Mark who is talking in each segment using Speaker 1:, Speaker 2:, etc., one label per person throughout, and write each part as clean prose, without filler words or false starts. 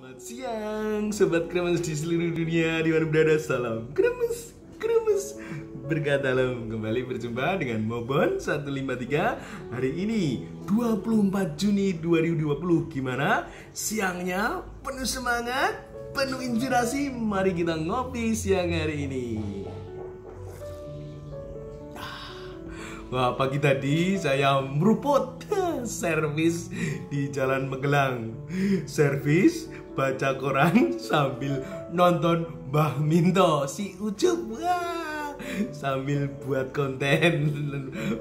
Speaker 1: Selamat siang, Sobat Kremes di seluruh dunia, di mana berada. Salam Kremes, Kremes. Berkatalam kembali berjumpa dengan Mobon 153. Hari ini 24 Juni 2020. Gimana? Siangnya penuh semangat, penuh inspirasi. Mari kita ngopi siang hari ini. Wah, pagi tadi saya meruput servis di Jalan Magelang. Servis baca koran sambil nonton Mbah Minto si Ucup. Wah, sambil buat konten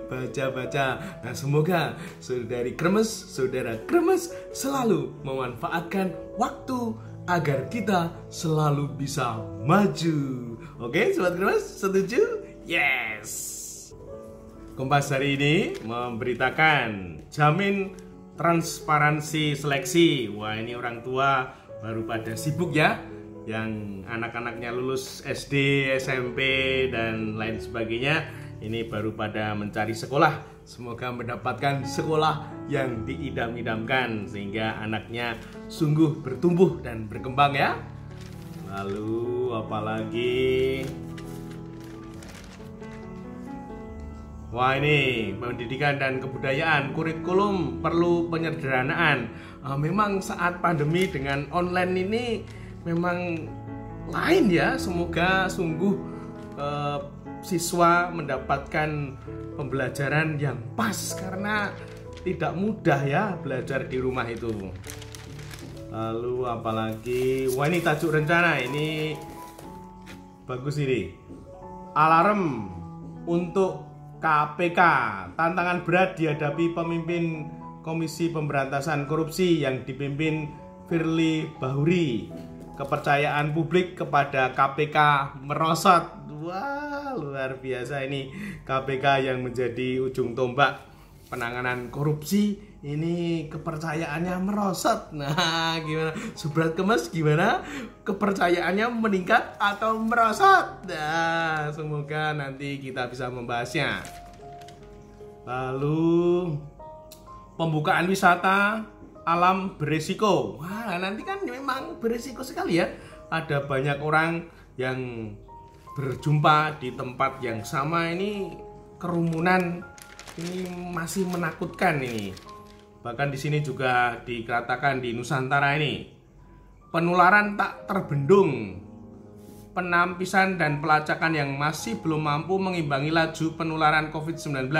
Speaker 1: baca-baca. Nah, semoga saudara Kremes selalu memanfaatkan waktu agar kita selalu bisa maju. Oke, Sobat Kremes, setuju? Yes. Kompas hari ini memberitakan jamin transparansi seleksi. Wah, ini orang tua baru pada sibuk ya, yang anak-anaknya lulus SD, SMP, dan lain sebagainya. Ini baru pada mencari sekolah. Semoga mendapatkan sekolah yang diidam-idamkan sehingga anaknya sungguh bertumbuh dan berkembang ya. Lalu apalagi? Wah, ini pendidikan dan kebudayaan, kurikulum perlu penyederhanaan. Memang saat pandemi dengan online ini memang lain ya. Semoga sungguh siswa mendapatkan pembelajaran yang pas, karena tidak mudah ya belajar di rumah itu. Lalu apalagi? Wah, ini tajuk rencana, ini bagus ini. Alarm untuk KPK, tantangan berat dihadapi pemimpin Komisi Pemberantasan Korupsi yang dipimpin Firly Bahuri. Kepercayaan publik kepada KPK merosot. Wah, luar biasa ini KPK yang menjadi ujung tombak penanganan korupsi. Ini kepercayaannya merosot. Nah, gimana? Sobat Kremes, gimana? Kepercayaannya meningkat atau merosot? Nah, semoga nanti kita bisa membahasnya. Lalu pembukaan wisata alam beresiko. Wah, nanti kan memang beresiko sekali ya. Ada banyak orang yang berjumpa di tempat yang sama. Ini kerumunan, ini masih menakutkan ini. Bahkan di sini juga dikatakan di Nusantara ini penularan tak terbendung. Penampisan dan pelacakan yang masih belum mampu mengimbangi laju penularan COVID-19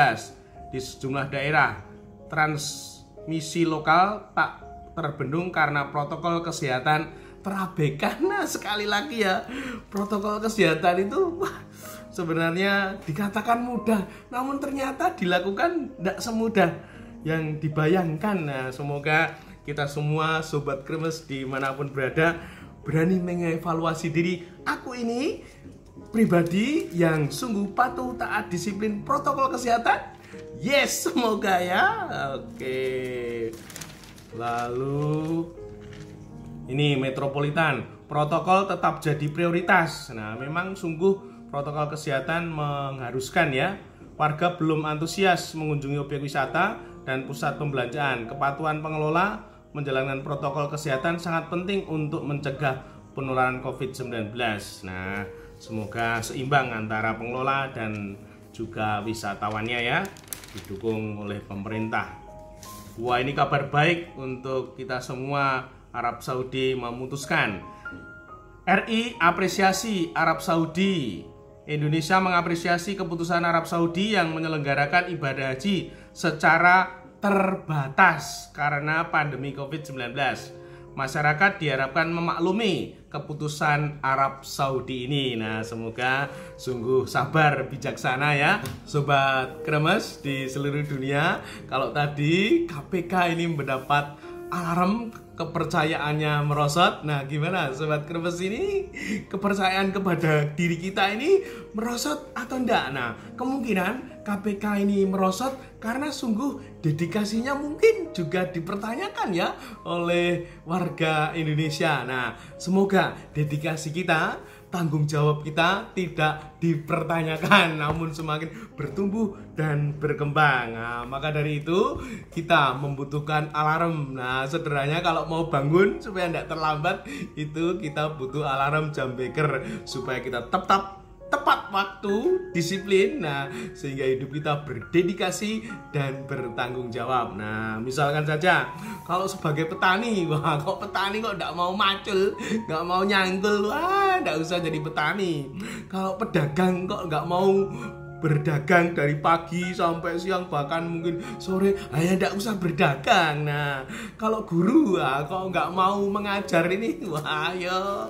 Speaker 1: di sejumlah daerah. Transmisi lokal tak terbendung karena protokol kesehatan terabaikan. Nah, sekali lagi ya, protokol kesehatan itu sebenarnya dikatakan mudah, namun ternyata dilakukan tidak semudah yang dibayangkan. Nah, semoga kita semua Sobat Kremes dimanapun berada berani mengevaluasi diri. Aku ini pribadi yang sungguh patuh, taat, disiplin protokol kesehatan. Yes, semoga ya. Oke. Lalu ini metropolitan, protokol tetap jadi prioritas. Nah, memang sungguh protokol kesehatan mengharuskan ya. Warga belum antusias mengunjungi objek wisata dan pusat pembelanjaan. Kepatuhan pengelola menjalankan protokol kesehatan sangat penting untuk mencegah penularan COVID-19. Nah, semoga seimbang antara pengelola dan juga wisatawannya ya, didukung oleh pemerintah. Wah, ini kabar baik untuk kita semua. Arab Saudi memutuskan. RI apresiasi Arab Saudi. Indonesia mengapresiasi keputusan Arab Saudi yang menyelenggarakan ibadah haji secara terbatas karena pandemi COVID-19. Masyarakat diharapkan memaklumi keputusan Arab Saudi ini. Nah, semoga sungguh sabar bijaksana ya Sobat Kremes di seluruh dunia. Kalau tadi KPK ini mendapat alarm, kepercayaannya merosot. Nah, gimana Sobat Kremes ini? Kepercayaan kepada diri kita ini merosot atau enggak? Nah, kemungkinan KPK ini merosot karena sungguh dedikasinya mungkin juga dipertanyakan ya oleh warga Indonesia. Nah, semoga dedikasi kita, tanggung jawab kita tidak dipertanyakan, namun semakin bertumbuh dan berkembang. Nah, maka dari itu kita membutuhkan alarm. Nah, sederhananya kalau kalau mau bangun supaya tidak terlambat itu kita butuh alarm jam beker supaya kita tetap tepat waktu, disiplin. Nah, sehingga hidup kita berdedikasi dan bertanggung jawab. Nah, misalkan saja kalau sebagai petani, wah kok petani kok nggak mau macul, nggak mau nyanggul, wah nggak usah jadi petani. Kalau pedagang kok nggak mau berdagang dari pagi sampai siang bahkan mungkin sore, ya nggak usah berdagang. Nah, kalau guru kok nggak mau mengajar ini, wah yo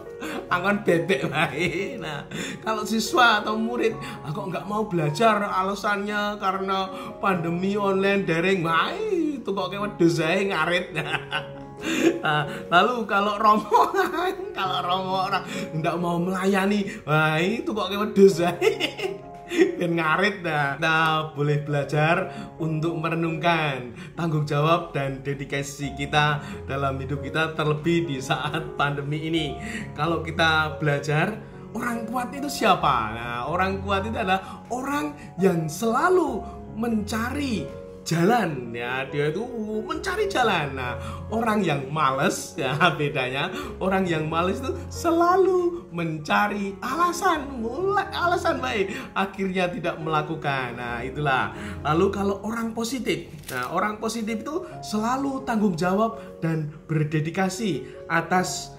Speaker 1: angon bebek baik. Nah, kalau siswa atau murid kok nggak mau belajar alasannya karena pandemi online daring, wah itu kok kayak wedhus ae ngarit. Nah, lalu kalau romo orang nggak mau melayani, wah itu kok kayak wedhus ae dan ngarit. Kita boleh belajar untuk merenungkan tanggung jawab dan dedikasi kita dalam hidup kita, terlebih di saat pandemi ini. Kalau kita belajar, orang kuat itu siapa? Nah, orang kuat itu adalah orang yang selalu mencari jalan, ya dia itu mencari jalan. Nah, orang yang males, ya bedanya orang yang males itu selalu mencari alasan, mulai alasan baik, akhirnya tidak melakukan. Nah, itulah. Lalu kalau orang positif, nah orang positif itu selalu tanggung jawab dan berdedikasi atas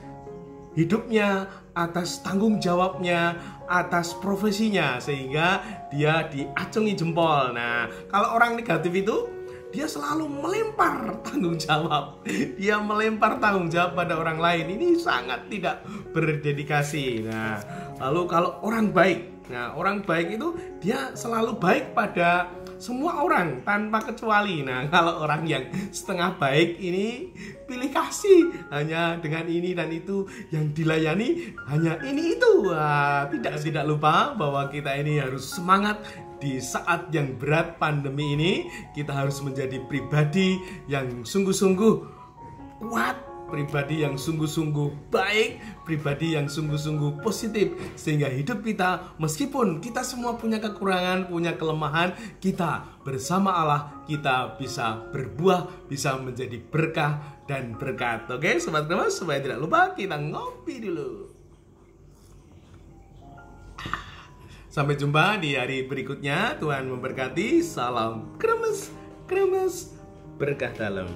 Speaker 1: hidupnya, atas tanggung jawabnya, atas profesinya, sehingga dia diacungi jempol. Nah, kalau orang negatif itu dia selalu melempar tanggung jawab. Dia melempar tanggung jawab pada orang lain. Ini sangat tidak berdedikasi. Nah, lalu kalau orang baik, nah orang baik itu dia selalu baik pada semua orang tanpa kecuali. Nah, kalau orang yang setengah baik ini pilih kasih hanya dengan ini dan itu, yang dilayani hanya ini itu. Wah, tidak lupa bahwa kita ini harus semangat di saat yang berat pandemi ini. Kita harus menjadi pribadi yang sungguh-sungguh kuat, pribadi yang sungguh-sungguh baik, pribadi yang sungguh-sungguh positif, sehingga hidup kita, meskipun kita semua punya kekurangan, punya kelemahan, kita bersama Allah kita bisa berbuah, bisa menjadi berkah dan berkat. Oke, sobat kremes, supaya tidak lupa kita ngopi dulu. Sampai jumpa di hari berikutnya. Tuhan memberkati. Salam kremes, kremes berkah dalam.